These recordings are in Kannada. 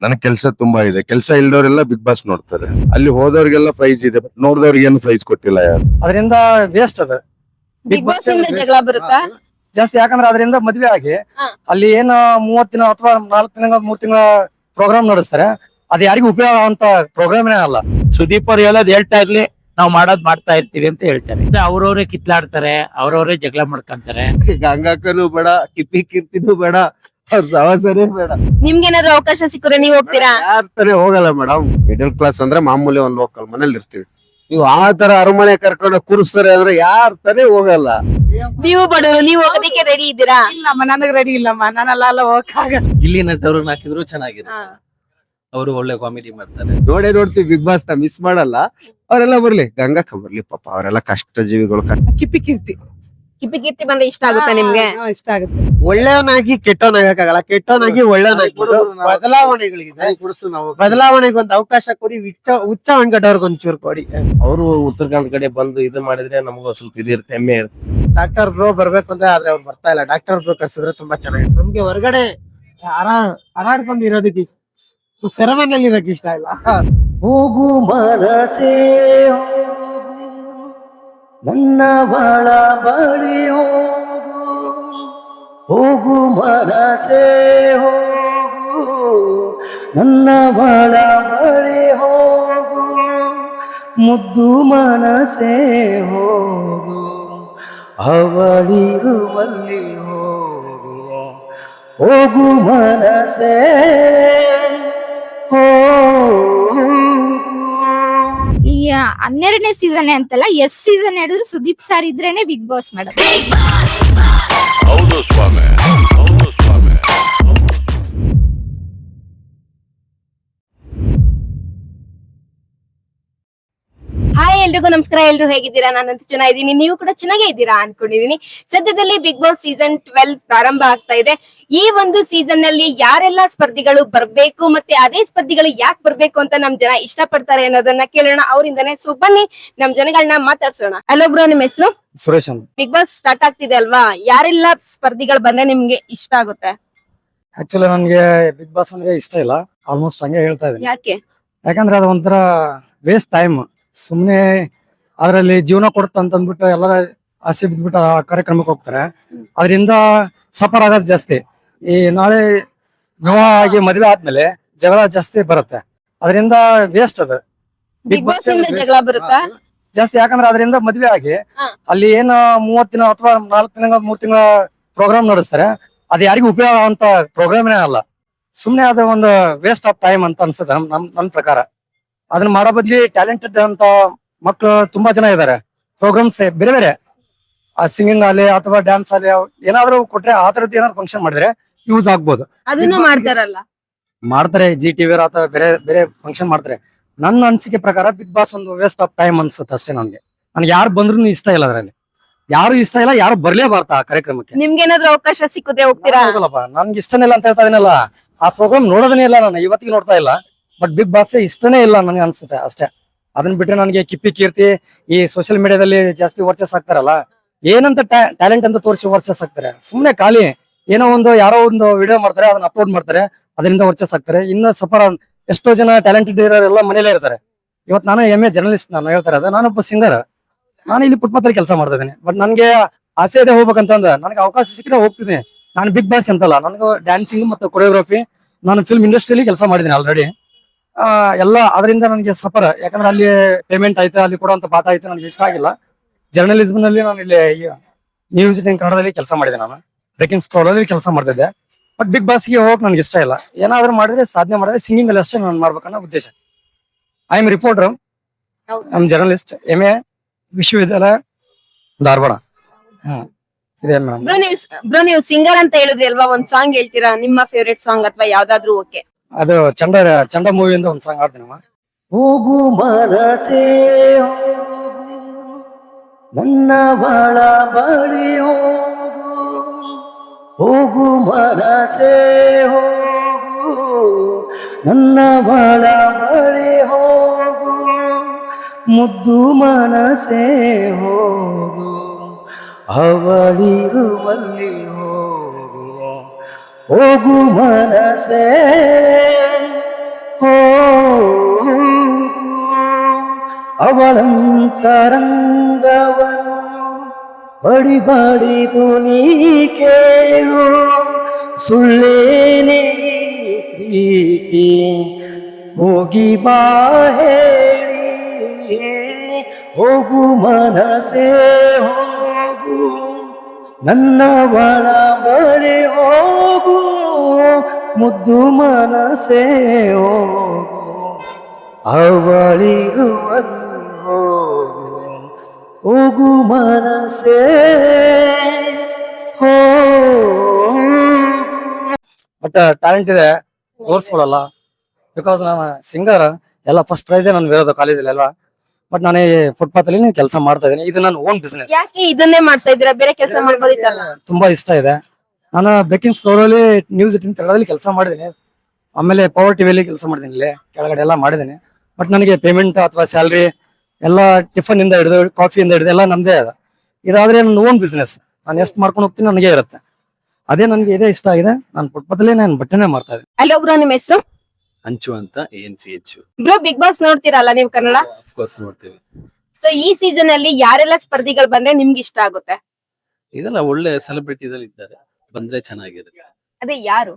ನನಗೆ ಕೆಲಸ ತುಂಬಾ ಇದೆ. ಕೆಲಸ ಇಲ್ದವರೆಲ್ಲ ಬಿಗ್ ಬಾಸ್ ನೋಡ್ತಾರೆ. ಅಲ್ಲಿ ಹೋದವ್ರಿಗೆಲ್ಲ ಪ್ರೈಸ್ ಇದೆ, ಬಟ್ ನೋಡಿದವ್ರಿಗೆ ಏನು ಪ್ರೈಸ್ ಕೊಟ್ಟಿಲ್ಲ ಯಾರು. ಅದರಿಂದ ವೇಸ್ಟ್ ಅದ ಬಿಗ್ ಬಾಸ್ ಇಂದ ಜಗಳ ಬರುತ್ತಾ? ಜಾಸ್ತಿ. ಯಾಕಂದ್ರೆ ಅದರಿಂದ ಮದ್ವೆ ಆಗಿ ಅಲ್ಲಿ ಏನ 30 ದಿನ ಅಥವಾ 4 ತಿಂಗಳ 3 ತಿಂಗಳ ಪ್ರೋಗ್ರಾಮ್ ನಡೆಸ್ತಾರೆ. ಅದ್ ಯಾರಿಗೂ ಉಪಯೋಗ ಅಂತ ಪ್ರೋಗ್ರಾಮ್ ಅಲ್ಲ. ಸುದೀಪ್ ಅವ್ರು ಹೇಳೋದ್ ಹೇಳ್ತಾ ಇರ್ಲಿ, ನಾವ್ ಮಾಡ್ತಾ ಇರ್ತೀವಿ ಅಂತ ಹೇಳ್ತಾರೆ. ಅವ್ರವ್ರೇ ಕಿತ್ಲಾಡ್ತಾರೆ, ಅವ್ರವ್ರೇ ಜಗಳ ಮಾಡ್ಕೊಂತಾರೆ. ಗಂಗಾಕನು ಬೇಡ, ಕಿಪ್ಪಿ ಕೀರ್ತಿನೂ ಬೇಡ, ಅವ್ರ ಸವಾಸನೇ ಬೇಡ. ನಿಮ್ಗೇನಾದ್ರು ಅವಕಾಶ ಸಿಕ್ಕರೆ ನೀವ್ ಹೋಗ್ತೀರಾ? ಯಾರ್ ತರ ಹೋಗಲ್ಲ ಮೇಡಮ್. ಮಿಡಲ್ ಕ್ಲಾಸ್ ಅಂದ್ರೆ ಮಾಮೂಲಿ ಒಂದ್ ಲೋಕಲ್ ಮನೇಲಿ ಇರ್ತೀವಿ. ನೀವು ಆ ತರ ಅರಮನೆ ಕರ್ಕೊಂಡು ಕೂರಿಸ್ತಾರೆ ಅಂದ್ರೆ ಯಾರ್ ತರ ಹೋಗಲ್ಲ. ನೀವು ಬಡವರು, ನೀವು ಹೋಗೋದಕ್ಕೆ ರೆಡಿ ಇದ್ದೀರಾ? ಇಲ್ಲಮ್ಮ, ನನಗ್ ರೆಡಿ ಇಲ್ಲಮ್ಮ, ನಾನೆಲ್ಲ ಹೋಗಕ್ಕಾಗಲ್ಲ. ಗಿಲ್ಲಿ ನಟವ್ರನ್ನ ಹಾಕಿದ್ರು ಚೆನ್ನಾಗಿದೆ. ಅವರು ಒಳ್ಳೆ ಕಾಮಿಡಿ ಮಾಡ್ತಾರೆ. ನೋಡ್ತೀವಿ ಬಿಗ್ ಬಾಸ್ ನ ಮಿಸ್ ಮಾಡಲ್ಲ. ಅವರೆಲ್ಲ ಬರ್ಲಿ, ಗಂಗಕ್ಕ ಬರ್ಲಿ, ಪಾಪ ಅವರೆಲ್ಲ ಕಷ್ಟ ಜೀವಿಗಳು. ಕಿಪ್ಪಿ ಕೀರ್ತಿ ಕಿಪ್ಪಿ ಕೀರ್ತಿ ಬಂದ್ರೆ ಇಷ್ಟ ಆಗುತ್ತಾ ನಿಮ್ಗೆ? ಇಷ್ಟ ಆಗುತ್ತೆ. ಒಳ್ಳೆಯವನಾಗಿ ಕೆಟ್ಟವನಾಗಕ್ಕಾಗಲ್ಲ, ಕೆಟ್ಟವನಾಗಿ ಒಳ್ಳೆಯವನಾಗ್ಬೋದು. ಬದಲಾವಣೆಗೆ ಒಂದು ಅವಕಾಶ ಕೊಡಿ. ಹುಚ್ಚ ವೆಂಕಟವ್ರಿಗೆ ಒಂಚೂರು ಕೊಡಿ. ಅವರು ಉತ್ತರ ಕನ್ನಡ ಕಡೆ ಬಂದು ಇದು ಮಾಡಿದ್ರೆ ನಮಗೂ ಸ್ವಲ್ಪ ಇದಿರುತ್ತೆ, ಹೆಮ್ಮೆ ಇರುತ್ತೆ. ಡಾಕ್ಟರ್ ಬ್ರೋ ಬರ್ಬೇಕು ಅಂತ, ಆದ್ರೆ ಅವ್ರು ಬರ್ತಾ ಇಲ್ಲ. ಡಾಕ್ಟರ್ ಬ್ರೋ ಕರ್ಸಿದ್ರೆ ತುಂಬಾ ಚೆನ್ನಾಗಿದೆ. ನಮ್ಗೆ ಹೊರಗಡೆ ಹಾರಾಡ್ಕೊಂಡು ಇರೋದಕ್ಕೆ, ಸೆರೆಮನೆಯಲ್ಲಿ ಇರೋಕೆ ಇಷ್ಟ ಇಲ್ಲ. ಹೋಗು ಮನಸೇ ನನ್ನ ಬಾಳ ಬಳಿ ಹೋಗು, ಹೋಗು ಮನಸೇ ಹೋಗು ನನ್ನ ಬಾಳ ಬಳಿ ಹೋಗು, ಮುದ್ದು ಮನಸೇ ಹೋಗು ಅವಳಿರುವಲ್ಲಿ ಹೋಗು, ಹೋಗು ಮನಸೇ ಈ 12ನೇ ಸೀಸನ್ ಅಂತಲ್ಲ, ಎಸ್ ಸೀಸನ್ ಹೇಳಿದ್ರು ಸುದೀಪ್ ಸರ್ ಇದ್ರೇನೆ ಬಿಗ್ ಬಾಸ್ ಮೇಡಮ್. ಹೌದು ಸ್ವಾಮಿ, ಹೌದು ಸ್ವಾಮಿ. ಹಾಯ್, ಎಲ್ರಿಗೂ ನಮಸ್ಕಾರ. ಎಲ್ರು ಹೇಗಿದ್ದೀರಾ? ನಾನಂತೂ ಚೆನ್ನಾಗಿದ್ದೀನಿ, ನೀವು ಕೂಡ ಚೆನ್ನಾಗೇ ಇದ್ದೀರಾ ಅನ್ಕೊಂಡಿದೀನಿ. ಸದ್ಯದಲ್ಲಿ ಬಿಗ್ ಬಾಸ್ ಸೀಸನ್ 12 ಪ್ರಾರಂಭ ಆಗ್ತಾ ಇದೆ. ಈ ಒಂದು ಸೀಸನ್ ನಲ್ಲಿ ಯಾರೆಲ್ಲ ಸ್ಪರ್ಧಿಗಳು ಬರ್ಬೇಕು, ಮತ್ತೆ ಅದೇ ಸ್ಪರ್ಧಿಗಳು ಯಾಕೆ ಬರ್ಬೇಕು ಅಂತ ನಮ್ ಜನ ಇಷ್ಟ ಪಡ್ತಾರೆ ಅನ್ನೋದನ್ನ ಕೇಳೋಣ ಅವರಿಂದಾನೆ. ಸೊ ಬನ್ನಿ ನಮ್ ಜನಗಳನ್ನ ಮಾತಾಡ್ಸೋಣ. ಹಲೋ ಬ್ರೋ, ನಿಮ್ ಹೆಸರು? ಸುರೇಶ್ ಅಂತ. ಬಿಗ್ ಬಾಸ್ ಸ್ಟಾರ್ಟ್ ಆಗ್ತಿದೆ ಅಲ್ವಾ, ಯಾರೆಲ್ಲ ಸ್ಪರ್ಧಿಗಳು ಬಂದ್ರೆ ನಿಮ್ಗೆ ಇಷ್ಟ ಆಗುತ್ತೆ? ಆಕ್ಚುಲಿ ನನ್ಗೆ ಬಿಗ್ ಬಾಸ್ ಅಂದ್ರೆ ಇಷ್ಟ ಇಲ್ಲ, ಆಲ್ಮೋಸ್ಟ್ ಹಂಗೆ ಹೇಳ್ತಾ ಇದ್ದೀನಿ. ಯಾಕೆ? ಯಾಕಂದ್ರೆ ಅದು ಒಂಥರ ವೇಸ್ಟ್ ಟೈಮ್. ಸುಮ್ನೆ ಅದ್ರಲ್ಲಿ ಜೀವನ ಕೊಡುತ್ತ ಅಂತ ಅಂದ್ಬಿಟ್ಟು ಎಲ್ಲರ ಆಸೆ ಬಿದ್ಬಿಟ್ಟು ಆ ಕಾರ್ಯಕ್ರಮಕ್ಕೆ ಹೋಗ್ತಾರೆ. ಅದರಿಂದ ಸಫರ್ ಆಗೋದು ಜಾಸ್ತಿ. ಈ ನಾಳೆ ವಿವಾಹ ಆಗಿ ಮದುವೆ ಆದ್ಮೇಲೆ ಜಗಳ ಜಾಸ್ತಿ ಬರುತ್ತೆ. ಅದರಿಂದ ವೇಸ್ಟ್ ಅದು. ಬಿಗ್ ಬಾಸ್ ಇಂದ ಜಗಳ ಬರುತ್ತಾ? ಜಾಸ್ತಿ. ಯಾಕಂದ್ರೆ ಅದರಿಂದ ಮದ್ವೆ ಆಗಿ ಅಲ್ಲಿ ಏನ 30 ದಿನ ಅಥವಾ 4 ತಿಂಗಳ 3 ತಿಂಗಳ ಪ್ರೋಗ್ರಾಮ್ ನಡೆಸ್ತಾರೆ. ಅದ್ ಯಾರಿಗೂ ಉಪಯೋಗ ಅಂತ ಪ್ರೋಗ್ರಾಮ್ನೇ ಅಲ್ಲ. ಸುಮ್ನೆ ಅದು ಒಂದು ವೇಸ್ಟ್ ಆಫ್ ಟೈಮ್ ಅಂತ ಅನ್ಸುತ್ತೆ ನನ್ ಪ್ರಕಾರ. ಅದನ್ನ ಮಾಡೋ ಬದ್ಲಿ ಟ್ಯಾಲೆಂಟೆಡ್ ಅಂತ ಮಕ್ಕಳು ತುಂಬಾ ಜನ ಇದಾರೆ. ಪ್ರೋಗ್ರಾಮ್ಸ್ ಬೇರೆ ಬೇರೆ, ಆ ಸಿಂಗಿಂಗ್ ಅಲ್ಲಿ ಅಥವಾ ಡ್ಯಾನ್ಸ್ ಅಲ್ಲಿ ಏನಾದ್ರು ಕೊಟ್ರೆ, ಆ ತರದ್ ಏನಾದ್ರು ಫಂಕ್ಷನ್ ಮಾಡಿದ್ರೆ ಯೂಸ್ ಆಗ್ಬೋದು. ಅದನ್ನು ಮಾಡ್ತಾರಲ್ಲ, ಮಾಡ್ತಾರೆ. ಜಿ ಟಿವಿ ಅಥವಾ ಬೇರೆ ಬೇರೆ ಫಂಕ್ಷನ್ ಮಾಡ್ತಾರೆ. ನನ್ನ ಅನಿಸಿಕೆ ಪ್ರಕಾರ ಬಿಗ್ ಬಾಸ್ ಒಂದು ವೇಸ್ಟ್ ಆಫ್ ಟೈಮ್ ಅನ್ಸುತ್ತೆ ಅಷ್ಟೇ. ನನ್ಗೆ ಯಾರು ಬಂದ್ರು ಇಷ್ಟ ಇಲ್ಲ. ಅದ್ರಲ್ಲಿ ಯಾರು ಇಷ್ಟ ಇಲ್ಲ, ಯಾರು ಬರ್ಲೇಬಾರ್ದು ಆ ಕಾರ್ಯಕ್ರಮಕ್ಕೆ. ನಿಮ್ಗೇನಾದ್ರು ಅವಕಾಶ ಸಿಕ್ಕಿದ್ರೆ ಹೋಗ್ತೀರಾ? ಹೋಗಲ್ಲಪ್ಪ, ನನ್ಗೆ ಇಷ್ಟನೇ ಇಲ್ಲ ಅಂತ ಹೇಳ್ತಾ ಇದೀನಲ್ಲ. ಆ ಪ್ರೋಗ್ರಾಮ್ ನೋಡೋದನ್ನೇ ಇಲ್ಲ, ನಾನು ಇವತ್ತಿಗೆ ನೋಡ್ತಾ ಇಲ್ಲ. ಬಟ್ ಬಿಗ್ ಬಾಸ್ ಇಷ್ಟನೇ ಇಲ್ಲ ನನಗೆ ಅನ್ಸುತ್ತೆ ಅಷ್ಟೇ. ಅದನ್ನ ಬಿಟ್ರೆ ನನಗೆ ಕಿಪ್ಪಿ ಕೀರ್ತಿ ಈ ಸೋಷಿಯಲ್ ಮೀಡಿಯಾದಲ್ಲಿ ಜಾಸ್ತಿ ವರ್ಚಸ್ ಆಗ್ತಾರಲ್ಲ, ಏನಂತ ಟ್ಯಾಲೆಂಟ್ ಅಂತ ತೋರಿಸಿ ವರ್ಚಸ್ ಆಗ್ತಾರೆ. ಸುಮ್ನೆ ಖಾಲಿ ಏನೋ ಒಂದು ಯಾರೋ ಒಂದು ವಿಡಿಯೋ ಮಾಡ್ತಾರೆ, ಅದನ್ನ ಅಪ್ಲೋಡ್ ಮಾಡ್ತಾರೆ, ಅದರಿಂದ ವರ್ಚಸ್ ಆಗ್ತಾರೆ. ಇನ್ನು ಸಫರ್ ಎಷ್ಟೋ ಜನ ಟ್ಯಾಲೆಂಟೆಡ್ ಇರೋರೆಲ್ಲ ಮನೇಲೇ ಇರ್ತಾರೆ. ಇವತ್ತು ನಾನು MA ಜರ್ನಲಿಸ್ಟ್, ನಾನು ಹೇಳ್ತಾ ಇರೋದು. ನಾನೊಬ್ಬ ಸಿಂಗರ್, ನಾನು ಇಲ್ಲಿ ಫುಟ್ಪಾತ್ ಕೆಲಸ ಮಾಡ್ತಾ ಇದ್ದೀನಿ. ಬಟ್ ನನ್ಗೆ ಆಸೆ ಇದೆ ಹೋಗ್ಬೇಕಂತಂದ್ರೆ, ನನಗೆ ಅವಕಾಶ ಸಿಕ್ಕರೆ ಹೋಗ್ತೀನಿ. ನಾನು ಬಿಗ್ ಬಾಸ್ ಅಂತಲ್ಲ, ನನಗೆ ಡ್ಯಾನ್ಸಿಂಗ್ ಮತ್ತು ಕೊರಿಯೋಗ್ರಫಿ, ನಾನು ಫಿಲ್ಮ್ ಇಂಡಸ್ಟ್ರಿಯಲ್ಲಿ ಕೆಲಸ ಮಾಡಿದ್ದೀನಿ ಆಲ್ರೆಡಿ. ಎಲ್ಲ ಅದರಿಂದ ನನಗೆ ಸಫರ್. ಯಾಕಂದ್ರೆ ಅಲ್ಲಿ ಪೇಮೆಂಟ್ ಆಯ್ತು, ಅಲ್ಲಿ ಕೊಡುವಂತ ಪಾಠ ಆಯ್ತು, ನನಗೆ ಇಷ್ಟ ಆಗಿಲ್ಲ. ಜರ್ನಲಿಸಮ್ ನಲ್ಲಿ ನಾನು ಇಲ್ಲಿ ನ್ಯೂಸ್ ಕನ್ನಡದಲ್ಲಿ ಕೆಲಸ ಮಾಡಿದೆ. ನಾನು ಬ್ರೇಕಿಂಗ್ ಸ್ಕ್ರೋಲ್ ಅಲ್ಲಿ ಕೆಲಸ ಮಾಡ್ತಿದ್ದೆ. ಬಟ್ ಬಿಗ್ ಬಾಸ್ಗೆ ಹೋಗಕ್ ನನಗೆ ಇಷ್ಟ ಇಲ್ಲ. ಏನಾದ್ರು ಮಾಡಿದ್ರೆ ಸಾಧನೆ ಮಾಡಿದ್ರೆ ಸಿಂಗಿಂಗ್ ಅಲ್ಲಿ ಅಷ್ಟೇ ನಾನು ಮಾಡ್ಬೇಕನ್ನೋ ಉದ್ದೇಶ. I M reporter, I M journalist, MA ವಿಶ್ವವಿದ್ಯಾಲಯ ಧಾರವಾಡ. ಇದೆ ಮೇಡಮ್. ಬ್ರೋ, ನೀವು ಸಿಂಗರ್ ಅಂತ ಹೇಳಿದ್ರಿ ಅಲ್ವಾ, ಒಂದ್ ಸಾಂಗ್ ಹೇಳ್ತೀರಾ? ನಿಮ್ಮ ಫೇವರೇಟ್ ಸಾಂಗ್ ಅಥವಾ ಯಾವ್ದಾದ್ರು ಓಕೆ? ಅದು ಚಂಡ ಮೂವಿಯಿಂದ ಒಂದ್ ಸಾಂಗ್ ಆಡ್ತೀನಿ. ಹೋಗು ಮನಸೇ ಹೋಗು ನನ್ನ ಬಾಳ ಬಳಿ ಹೋಗು, ಹೋಗು ಮನಸೇ ಹೋಗು ನನ್ನ ಬಾಳ ಬಳಿ ಹೋಗು, ಮುದ್ದು ಮನಸೇ ಹೋಗು ಅವಳಿರುವಲ್ಲಿ ಹೋಗು, ಹೋಗು ಮನಸೇ ಅವಳಂತರಂಗವನು ಬಡಿ ಬಡಿದು ನೀ ಕೇಳು, ಸುಳ್ಳೇನೇ ಪ್ರೀತಿ ಹೋಗಿ ಬಾ ಹೇಳಿ, ಹೋಗು ಮನಸೇ ಹೋಗು ನನ್ನವಳ ಬಳಿ ಹೋಗು, ಮುದ್ದು ಮನಸೇ ಹೋಗು ಅವಳಿರುವಲ್ಲಿ ಹೋಗು, ಹೋಗು ಮನಸೇ ಹೋ. ಬಟ್ ಟ್ಯಾಲೆಂಟ್ ಇದೆ, ತೋರಿಸ್ಕೊಳಲ್ಲ. ಬಿಕಾಸ್ ನಾನು ಸಿಂಗರ್, ಎಲ್ಲ ಫಸ್ಟ್ ಪ್ರೈಸ್ ನಾನು ಬೇರೋದು ಕಾಲೇಜಲ್ಲಿ ಎಲ್ಲ. ಬಟ್ ನಾನು ಫುಟ್ಪಾತ್ ಅಲ್ಲಿ ಕೆಲಸ ಮಾಡ್ತಾ ಇದ್ದೀನಿ. ಇದು ನನ್ನ ಓನ್ ಬಿಸ್ನೆಸ್. ಯಾಕೆ ಇದನ್ನೇ ಮಾಡ್ತಾ ಇದ್ದೀರಾ? ಬೇರೆ ಕೆಲಸ ಮಾಡ್ಬೋದಿತ್ತಲ್ಲ. ತುಂಬಾ ಇಷ್ಟ ಇದೆ. ನಾನು ಬೇಕಿಂಗ್ ಸ್ಟೋರ್ ಅಲ್ಲಿ ನ್ಯೂಸ್ 18 ಕೆಲಸ ಮಾಡಿದ್ದೀನಿ. ಆಮೇಲೆ ಪವರ್ ಟಿವಿಯಲ್ಲಿ ಕೆಲಸ ಮಾಡಿದ್ದೀನಿ, ಇಲ್ಲಿ ಕೆಳಗಡೆ ಎಲ್ಲ ಮಾಡಿದ್ದೀನಿ. ಬಟ್ ನನಗೆ ಪೇಮೆಂಟ್ ಅಥವಾ ಸ್ಯಾಲ್ರಿ ಎಲ್ಲ ಟಿಫನ್ ಇಂದ ಹಿಡಿದು ಕಾಫಿಯಿಂದ ಹಿಡಿದು ಎಲ್ಲ ನಮ್ದೇ ಅದ. ಇದಾದ್ರೆ ನನ್ನ ಓನ್ ಬಿಸ್ನೆಸ್, ನಾನು ಎಷ್ಟು ಮಾಡ್ಕೊಂಡು ಹೋಗ್ತೀನಿ ನನಗೆ ಇರುತ್ತೆ. ಅದೇ ನನಗೆ ಇದೇ ಇಷ್ಟ ಆಗಿದೆ. ನಾನು ಫುಟ್ಪಾತಲ್ಲೇ ನಾನು ಬಟ್ಟೆನೇ ಮಾಡ್ತಾ ಇದ್ದೀನಿ. ಅಲ್ಲೋ ಬ್ರೋ, ನಿಮ್ಮ ಹೆಸರು? ಹಂಚು ಅಂತ ANCH. ಬ್ರೋ, ಬಿಗ್ ಬಾಸ್ ನೋಡ್ತೀರಲ್ಲ ನೀವು ಕನ್ನಡ? ಅಫ್ಕೋರ್ಸ್ ನೋಡ್ತೀವಿ. ಸೊ ಈ ಸೀಸನ್ ಅಲ್ಲಿ ಯಾರೆಲ್ಲ ಸ್ಪರ್ಧಿಗಳು ಬಂದ್ರೆ ನಿಮ್ಗೆ ಇಷ್ಟ ಆಗುತ್ತೆ? ಇದೆಲ್ಲ ಒಳ್ಳೆ ಸೆಲೆಬ್ರಿಟಿದಲ್ಲಿ ಇದ್ದಾರೆ, ಬಂದ್ರೆ ಚೆನ್ನಾಗಿರುತ್ತೆ. ಅದೇ ಯಾರು?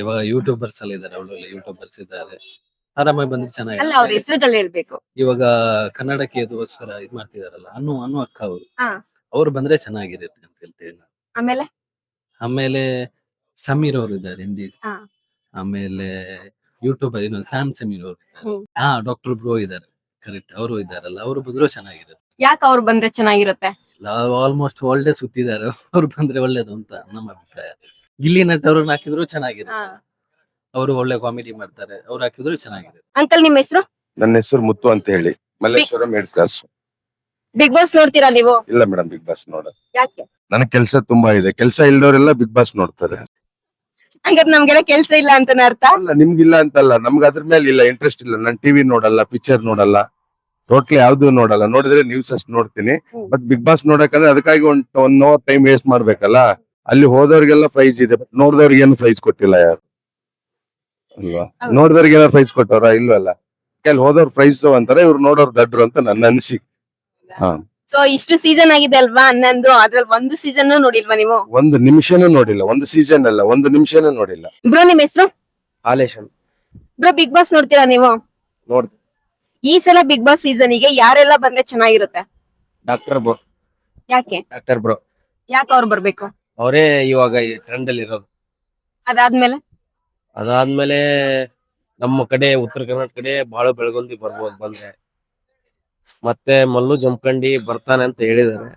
ಇವಾಗ ಯೂಟ್ಯೂಬರ್ಸ್ ಎಲ್ಲ ಇದ್ದಾರೆ, ಒಳ್ಳೊಳ್ಳೆ ಯೂಟ್ಯೂಬರ್ಸ್ ಇದ್ದಾರೆ, ಆರಾಮಾಗಿ ಬಂದ್ರೆ ಅಲ್ಲ, ಅವ್ರ ಚೆನ್ನಾಗಿರುತ್ತೆ. ಹೆಸರುಗಳು ಹೇಳ್ಬೇಕು. ಇವಾಗ ಕನ್ನಡಕ್ಕೆ ಅದಕ್ಕೋಸ್ಕರ ಇದ್ ಮಾಡ್ತಿದಾರಲ್ಲ, ಅನ್ನು ಅಕ್ಕ ಅವರು, ಹಾ. ಅವ್ರು ಬಂದ್ರೆ ಚೆನ್ನಾಗಿರುತ್ತೆ ಅಂತ ಹೇಳ್ತೇವೆ ನಾನು. ಆಮೇಲೆ ಆಮೇಲೆ ಸಮೀರ್ ಅವರು ಇದ್ದಾರೆ, ಹಿಂದೀಸ್. ಹಾ. ಆಮೇಲೆ ಯೂಟ್ಯೂಬರ್ ಇನ್ನೊಂದು ಸ್ಯಾಮ್ ಸಮೀರ್ ಅವರು ಇದ್ದಾರೆ. ಹ್ಮ್. ಡಾಕ್ಟರ್ ಬ್ರೋ ಇದ್ದಾರೆ, ಕರೆಕ್ಟ್, ಅವರು ಇದ್ದಾರಲ್ಲ, ಅವರು ಬಂದ್ರು ಚೆನ್ನಾಗಿರುತ್ತೆ. ಯಾಕೆ ಅವ್ರು ಬಂದ್ರೆ ಚೆನ್ನಾಗಿರುತ್ತೆ? ಆಲ್ಮೋಸ್ಟ್ ವರ್ಲ್ಡ್ ಸುತ್ತಿದ್ದಾರೆ, ಅವ್ರು ಬಂದ್ರೆ ಒಳ್ಳೇದು ಅಂತ ನಮ್ಮ ಅಭಿಪ್ರಾಯ. ಗಿಲ್ಲಿ ನಟ್ ಅವ್ರನ್ನ ಹಾಕಿದ್ರು ಚೆನ್ನಾಗಿರುತ್ತೆ, ಅವರು ಒಳ್ಳೆ ಕಾಮಿಡಿ ಮಾಡ್ತಾರೆ, ಅವ್ರು ಹಾಕಿದ್ರು ಚೆನ್ನಾಗಿದೆ. ಅಂಕಲ್, ನಿಮ್ಮ ಹೆಸರು? ನನ್ನ ಹೆಸರು ಮುತ್ತು ಅಂತ ಹೇಳಿ, Malleshwaram 8th class. Big boss ನೋಡ್ತೀರಾ ನೀವು? ಇಲ್ಲ ಮೇಡಮ್, ಬಿಗ್ ಬಾಸ್ ನೋಡ. ಯಾಕೆ? ನನಗೆ ಕೆಲಸ ತುಂಬಾ ಇದೆ. ಕೆಲಸ ಇಲ್ದವರೆಲ್ಲ ಬಿಗ್ ಬಾಸ್ ನೋಡ್ತಾರೆ. ಹಂಗಾರೆ ನಮ್ಗೆಲ್ಲ ಕೆಲ್ಸ ಇಲ್ಲ ಅಂತಾನೆ ಅರ್ಥ? ಅಲ್ಲ, ನಿಮ್ಗಿಲ್ಲ ಅಂತಲ್ಲ, ನಮ್ಗೆ ಅದ್ರ ಮೇಲೆ ಇಲ್ಲ ಇಂಟ್ರೆಸ್ಟ್ ಇಲ್ಲ. ನಾನು ಟಿವಿ ನೋಡಲ್ಲ, ಪಿಕ್ಚರ್ ನೋಡಲ್ಲ, ಟೋಟ್ಲಿ ಯಾವ್ದು ನೋಡಲ್ಲ. ನೋಡಿದ್ರೆ ನ್ಯೂಸ್ ಅಷ್ಟು ನೋಡ್ತೀನಿ. ಬಟ್ ಬಿಗ್ ಬಾಸ್ ನೋಡಕಂದ್ರೆ ಅದಕ್ಕಾಗಿ ಒಂದ್ ಅವರ್ ಟೈಮ್ ವೇಸ್ಟ್ ಮಾಡ್ಬೇಕಲ್ಲ. ಅಲ್ಲಿ ಹೋದವ್ರಿಗೆಲ್ಲ ಪ್ರೈಸ್ ಇದೆ, ಬಟ್ ನೋಡಿದವ್ರಿಗೆ ಏನು ಪ್ರೈಸ್ ಕೊಟ್ಟಿಲ್ಲ ಯಾರು, ಅಲ್ವಾ? ನೋಡಿದವ್ರಿಗೆ ಏನೋ ಪ್ರೈಸ್ ಕೊಟ್ಟವ್ರ? ಇಲ್ವಲ್ಲ. ಅಲ್ಲಿ ಹೋದವ್ರು ಪ್ರೈಸ್ ಅಂತಾರೆ, ಇವ್ರು ನೋಡೋರು ದಡ್ರು ಅಂತ ನನ್ನ ಅನಿಸಿಕೆ. ಹಾ, ಸೊ ಇಷ್ಟು ಸೀಸನ್ ಆಗಿದೆ ಅಲ್ವಾ, 11, ಅದ್ರಲ್ಲಿ ಒಂದು ಸೀಸನ್ ನೋಡಿಲ್ವಾ ನೀವು? ಒಂದು ನಿಮಿಷನೂ ನೋಡಿಲ್ಲ, ಒಂದು ಸೀಸನ್ ಅಲ್ಲ, ಒಂದು ನಿಮಿಷನೂ ನೋಡಿಲ್ಲ. ಬ್ರೋ, ನಿಮ್ ಹೆಸರು? ಆಲೇಶನ್. ಬ್ರೋ, ಬಿಗ್ ಬಾಸ್ ನೋಡ್ತೀರಾ ನೀವು? ನೋಡ್ತೀನಿ. ಈ ಸಲ ಬಿಗ್ ಬಾಸ್ ಸೀಸನ್ ಗೆ ಯಾರೆಲ್ಲ ಬಂದ್ರೆ ಚೆನ್ನಾಗಿರುತ್ತೆ? Doctor bro. ಯಾಕೆ? ಡಾಕ್ಟರ್ ಬ್ರೋ ಯಾಕೆ ಅವ್ರು ಬರ್ಬೇಕು? ಅವರೇ ಇವಾಗ ಟ್ರೆಂಡ್ ಅಲ್ಲಿ ಇರೋದು. ಅದಾದ್ಮೇಲೆ ಅದಾದ್ಮೇಲೆ ನಮ್ಮ ಕಡೆ ಉತ್ತರ ಕರ್ನಾಟಕ ಕಡೆ ಬಹಳ ಬೆಳಗೊಂದಿ ಬರ್ಬೋದು ಬಂದ್ರೆ. ಮತ್ತೆ ಮಲ್ಲು ಜಮಖಂಡಿ ಬರ್ತಾನೆ ಅಂತ ಹೇಳಿದಾರೆ.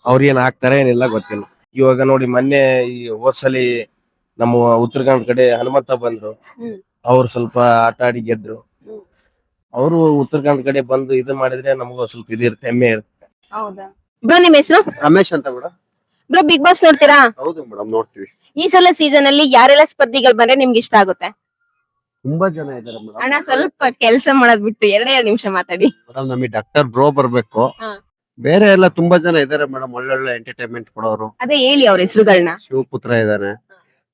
ಅವ್ರ ಏನ್ ಹಾಕ್ತಾರೆ ಏನಿಲ್ಲ ಗೊತ್ತಿಲ್ಲ. ಇವಾಗ ನೋಡಿ, ಮೊನ್ನೆ ಈ ಹೋದ್ಸಲಿ ನಮ್ಮ ಉತ್ತರ ಕನ್ನಡ ಕಡೆ ಹನುಮಂತ ಬಂದ್ರು, ಅವ್ರು ಸ್ವಲ್ಪ ಆಟ ಆಡಿ ಗೆದ್ರು. ಅವರು ಉತ್ತರ ಕನ್ನಡ ಕಡೆ ಬಂದು ಇದು ಮಾಡಿದ್ರೆ ನಮಗೂ ಸ್ವಲ್ಪ ಇದಿರುತ್ತೆ, ಹೆಮ್ಮೆ ಇರುತ್ತೆ. ಹೌದಾ? ಬ್ರೋ, ನಿಮ್ ಹೆಸರು? ರಮೇಶ್ ಅಂತ ಮೇಡಮ್. ಬ್ರೋ, ಬಿಗ್ ಬಾಸ್ ನೋಡ್ತೀರಾ? ಹೌದು ಮೇಡಮ್, ನೋಡ್ತೀವಿ. ಈ ಸಲ ಸೀಸನ್ ಅಲ್ಲಿ ಯಾರೆಲ್ಲ ಸ್ಪರ್ಧಿಗಳು ಬಂದ್ರೆ ನಿಮ್ಗೆ ಇಷ್ಟ ಆಗುತ್ತೆ? ತುಂಬಾ ಜನ ಇದಾರೆ ಮೇಡಮ್. ಅಣ್ಣ, ಸ್ವಲ್ಪ ಕೆಲಸ ಮಾಡೋದ್ ಬಿಟ್ಟು 2 ನಿಮಿಷ ಮಾತಾಡಿ. ಮೇಡಮ್, ನಮಗೆ ಡಾಕ್ಟರ್ ಬ್ರೋ ಬರ್ಬೇಕು. ಹಾ. ಬೇರೆ ಎಲ್ಲ ತುಂಬಾ ಜನ ಇದಾರೆ ಮೇಡಮ್, ಒಳ್ಳೊಳ್ಳೆ ಎಂಟರ್ಟೈನ್ಮೆಂಟ್ ಕೊಡೋರು. ಅದೇ ಹೇಳಿ ಅವ್ರ ಹೆಸರುಗಳನ್ನ. ಶಿವಪುತ್ರ ಇದಾರೆ,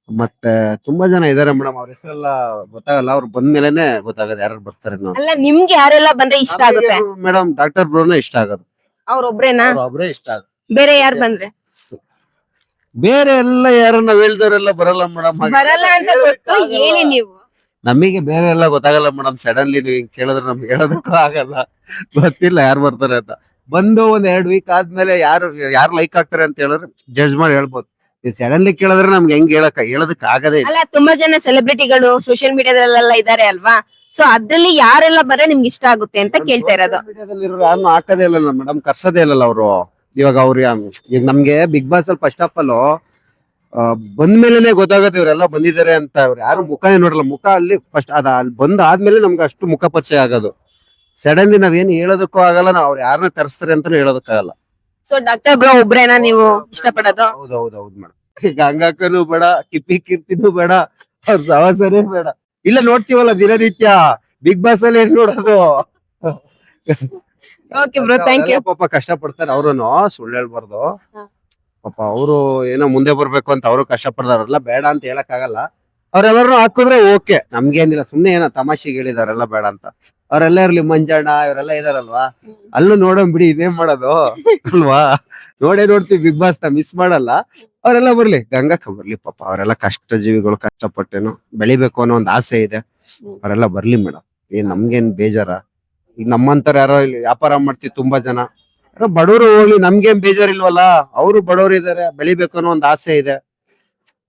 ಮತ್ತೆ ತುಂಬಾ ಜನ ಇದಾರೆ ಮೇಡಮ್. ಅವ್ರ ಹೆಸರೆಲ್ಲ ಗೊತ್ತಾಗಲ್ಲ, ಅವ್ರು ಬಂದ್ಮೇಲೆನೆ ಗೊತ್ತಾಗದು ಯಾರು ಬರ್ತಾರೆ ನಾವು. ಅಲ್ಲ, ನಿಮ್ಗೆ ಯಾರೆಲ್ಲ ಬಂದ್ರೆ ಇಷ್ಟ ಆಗುತ್ತೆ? ಮೇಡಮ್, ಡಾಕ್ಟರ್ ಬ್ರೋನೇ ಇಷ್ಟ ಆಗೋದು. ಅವ್ರೊಬ್ರೇನಾ? ಒಬ್ರೇ ಇಷ್ಟ ಆಗೋದು. ಬೇರೆ ಯಾರು ಬಂದ್ರೆ? ಬೇರೆ ಎಲ್ಲ ಯಾರು ನಾವ್ ಹೇಳ್ದವ್ರೆಲ್ಲ ಬರಲ್ಲ ಮೇಡಮ್. ಬರಲ್ಲ ಅಂತ ಗೊತ್ತು, ಹೇಳಿ ನೀವು. ನಮಗೆ ಬೇರೆ ಎಲ್ಲ ಗೊತ್ತಾಗಲ್ಲ ಮೇಡಮ್. ಸಡನ್ಲಿ ನೀವು ಹಿಂಗ್ ಕೇಳಿದ್ರೆ ನಮ್ಗೆ ಹೇಳೋದಕ್ಕೂ ಆಗಲ್ಲ, ಗೊತ್ತಿಲ್ಲ ಯಾರು ಬರ್ತಾರೆ ಅಂತ. ಬಂದು ಒಂದ್ 2 ವೀಕ್ ಆದ್ಮೇಲೆ ಯಾರು ಲೈಕ್ ಆಗ್ತಾರೆ ಅಂತ ಹೇಳಿದ್ರೆ ಜಡ್ಜ್ ಮಾಡಿ ಹೇಳ್ಬೋದು. ನೀವು ಸಡನ್ಲಿ ಕೇಳಿದ್ರೆ ನಮ್ಗೆ ಹೆಂಗ್ ಹೇಳೋದಕ್ಕೆ ಆಗದೇ ಇಲ್ಲ. ಅಲ್ಲ, ತುಂಬಾ ಜನ ಸೆಲೆಬ್ರಿಟಿಗಳು ಸೋಷಿಯಲ್ ಮೀಡಿಯಾದಲ್ಲೆಲ್ಲ ಇದಾರೆ ಅಲ್ವಾ? ಸೊ ಅದ್ರಲ್ಲಿ ಯಾರೆಲ್ಲ ಬಂದ್ರೆ ನಿಮ್ಗೆ ಇಷ್ಟ ಆಗುತ್ತೆ ಅಂತ ಕೇಳ್ತಾ ಇರೋದು. ಯಾರು ಹಾಕದೇ ಇಲ್ಲ ಮೇಡಮ್, ಕರ್ಸೋದೇ ಇಲ್ಲ ಅವರು. ಇವಾಗ ಈಗ ನಮ್ಗೆ ಬಿಗ್ ಬಾಸ್ ಅಲ್ಲಿ ಫಸ್ಟ್ ಆಫ್ ಆಲ್ ಬಂದ್ಮೇಲೆ ಗೊತ್ತಾಗತ್ತೆ ಇವರೆಲ್ಲ ಬಂದಿದ್ದಾರೆ ಅಂತ. ಅವ್ರು ಯಾರು ಮುಖನೇ ನೋಡಲ್ಲ. ಮುಖ ಅಲ್ಲಿ ಫಸ್ಟ್ ಅಲ್ಲಿ ಬಂದ್ ಆದ್ಮೇಲೆ ನಮ್ಗೆ ಅಷ್ಟು ಮುಖ ಪರಿಚಯ ಆಗೋದು. ಸಡನ್ಲಿ ನಾವೇನು ಹೇಳೋದಕ್ಕೂ ಆಗಲ್ಲ, ನಾವ್ ಅವ್ರು ಯಾರನ್ನ ಕರ್ಸ್ತಾರೆ ಅಂತಾನು ಹೇಳೋದಕ್ಕಾಗಲ್ಲ. ಸೊ ಡಾಕ್ಟರ್ ಬ್ರೋ ಒಬ್ರೇನಾ ನೀವು ಇಷ್ಟಪಡೋದು? ಹೌದು ಮೇಡಮ್. ಗಂಗಾಕನು ಬೇಡ, ಕಿಪ್ಪಿ ಕೀರ್ತಿನೂ ಬೇಡ, ಅವ್ರ ಸವಾಸನೇ ಬೇಡ. ಇಲ್ಲ ನೋಡ್ತೀವಲ್ಲ ದಿನನಿತ್ಯ ಬಿಗ್ ಬಾಸ್ ಅಲ್ಲಿ ಏನ್ ನೋಡೋದು. Okay bro, thank you. ಪಾಪ ಕಷ್ಟ ಪಡ್ತಾರೆ ಅವ್ರುನು, ಸುಳ್ಳು ಹೇಳ್ಬಾರ್ದು. ಪಾಪ ಅವರು ಏನೋ ಮುಂದೆ ಬರ್ಬೇಕು ಅಂತ ಅವರು ಕಷ್ಟ ಪಡ್ದಾರಲ್ಲ, ಬೇಡ ಅಂತ ಹೇಳಕ್ ಆಗಲ್ಲ. ಅವ್ರೆಲ್ಲರೂ ಹಾಕಿದ್ರೆ ಓಕೆ, ನಮ್ಗೇನಿಲ್ಲ. ಸುಮ್ನೆ ಏನೋ ತಮಾಷೆಗೆ ಹೇಳಿದಾರೆಲ್ಲ ಬೇಡ ಅಂತ. ಅವರೆಲ್ಲ ಇರ್ಲಿ, ಮಂಜಣ್ಣ ಇವರೆಲ್ಲ ಇದಾರಲ್ವಾ, ಅಲ್ಲೂ ನೋಡೋಣ ಬಿಡಿ, ಇದೇನ್ ಮಾಡೋದು ಅಲ್ವಾ. ನೋಡ್ತೀವಿ ಬಿಗ್ ಬಾಸ್ ನ, ಮಿಸ್ ಮಾಡಲ್ಲ. ಅವರೆಲ್ಲ ಬರ್ಲಿ, ಗಂಗಕ್ಕ ಬರ್ಲಿ, ಪಾಪ ಅವರೆಲ್ಲ ಕಷ್ಟ ಜೀವಿಗಳು, ಕಷ್ಟಪಟ್ಟೇನು ಬೆಳಿಬೇಕು ಅನ್ನೋ ಒಂದ್ ಆಸೆ ಇದೆ. ಅವರೆಲ್ಲ ಬರ್ಲಿ ಮೇಡಮ್, ಏನ್ ನಮ್ಗೇನ್ ಬೇಜಾರ. ಈಗ ನಮ್ಮಂತರ ಯಾರೋ ಇಲ್ಲಿ ವ್ಯಾಪಾರ ಮಾಡ್ತೀವಿ ತುಂಬಾ ಜನ, ಯಾರೋ ಬಡವರು ಹೋಗ್ಲಿ, ನಮ್ಗೇನ್ ಬೇಜಾರಿಲ್ವಲ್ಲ. ಅವರು ಬಡವರು ಇದಾರೆ, ಬೆಳಿಬೇಕು ಅನ್ನೋ ಒಂದ್ ಆಸೆ ಇದೆ.